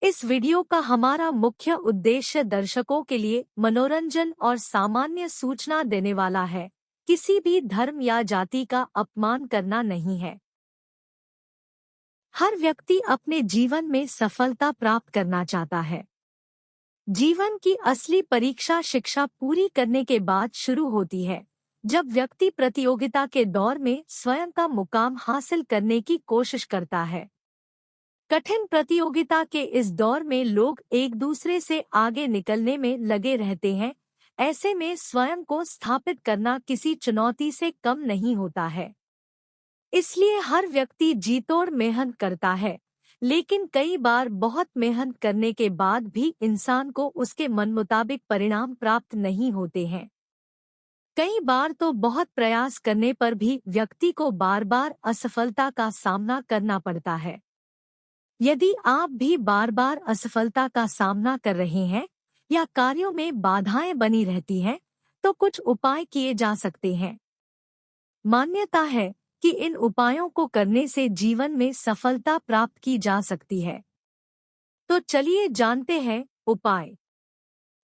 इस वीडियो का हमारा मुख्य उद्देश्य दर्शकों के लिए मनोरंजन और सामान्य सूचना देने वाला है, किसी भी धर्म या जाति का अपमान करना नहीं है। हर व्यक्ति अपने जीवन में सफलता प्राप्त करना चाहता है। जीवन की असली परीक्षा शिक्षा पूरी करने के बाद शुरू होती है, जब व्यक्ति प्रतियोगिता के दौर में स्वयं का मुकाम हासिल करने की कोशिश करता है। कठिन प्रतियोगिता के इस दौर में लोग एक दूसरे से आगे निकलने में लगे रहते हैं। ऐसे में स्वयं को स्थापित करना किसी चुनौती से कम नहीं होता है। इसलिए हर व्यक्ति जी तोड़ मेहनत करता है, लेकिन कई बार बहुत मेहनत करने के बाद भी इंसान को उसके मन मुताबिक परिणाम प्राप्त नहीं होते हैं। कई बार तो बहुत प्रयास करने पर भी व्यक्ति को बार बार असफलता का सामना करना पड़ता है। यदि आप भी बार बार असफलता का सामना कर रहे हैं या कार्यों में बाधाएं बनी रहती हैं, तो कुछ उपाय किए जा सकते हैं। मान्यता है कि इन उपायों को करने से जीवन में सफलता प्राप्त की जा सकती है। तो चलिए जानते हैं उपाय।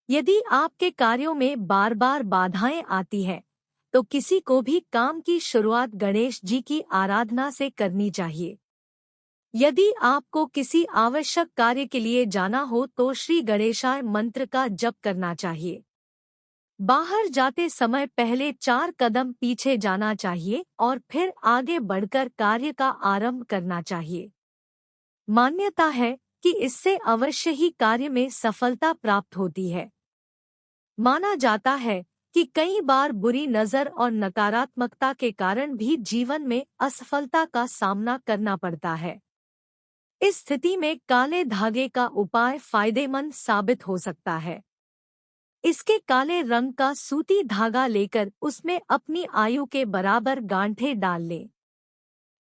यदि आपके कार्यों में बार बार बाधाएं आती हैं, तो किसी को भी काम की शुरुआत गणेश जी की आराधना से करनी चाहिए। यदि आपको किसी आवश्यक कार्य के लिए जाना हो तो श्री गणेशाय मंत्र का जप करना चाहिए। बाहर जाते समय पहले 4 कदम पीछे जाना चाहिए और फिर आगे बढ़कर कार्य का आरंभ करना चाहिए। मान्यता है कि इससे अवश्य ही कार्य में सफलता प्राप्त होती है। माना जाता है कि कई बार बुरी नज़र और नकारात्मकता के कारण भी जीवन में असफलता का सामना करना पड़ता है। इस स्थिति में काले धागे का उपाय फायदेमंद साबित हो सकता है। इसके काले रंग का सूती धागा लेकर उसमें अपनी आयु के बराबर गांठें डाल लें।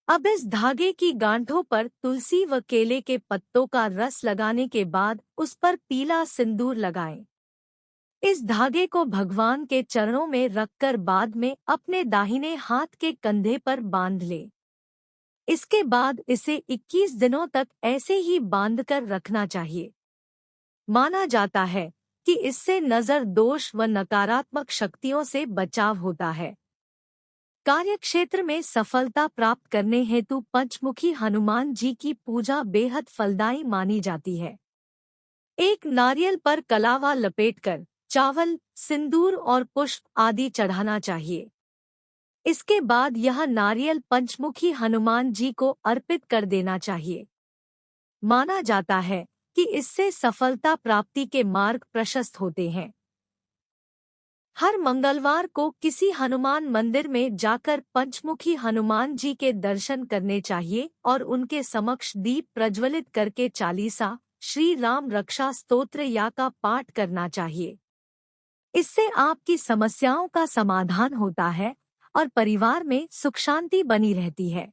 अब इस धागे की गांठों पर तुलसी व केले के पत्तों का रस लगाने के बाद उस पर पीला सिंदूर लगाएं। इस धागे को भगवान के चरणों में रखकर बाद में अपने दाहिने हाथ के कंधे पर बांध लें। इसके बाद इसे 21 दिनों तक ऐसे ही बांधकर रखना चाहिए। माना जाता है कि इससे नजर दोष व नकारात्मक शक्तियों से बचाव होता है। कार्यक्षेत्र में सफलता प्राप्त करने हेतु पंचमुखी हनुमान जी की पूजा बेहद फलदायी मानी जाती है। एक नारियल पर कलावा लपेटकर चावल, सिंदूर और पुष्प आदि चढ़ाना चाहिए। इसके बाद यह नारियल पंचमुखी हनुमान जी को अर्पित कर देना चाहिए। माना जाता है कि इससे सफलता प्राप्ति के मार्ग प्रशस्त होते हैं। हर मंगलवार को किसी हनुमान मंदिर में जाकर पंचमुखी हनुमान जी के दर्शन करने चाहिए और उनके समक्ष दीप प्रज्वलित करके चालीसा, श्री राम रक्षा स्तोत्र या का पाठ करना चाहिए। इससे आपकी समस्याओं का समाधान होता है और परिवार में सुख शांति बनी रहती है।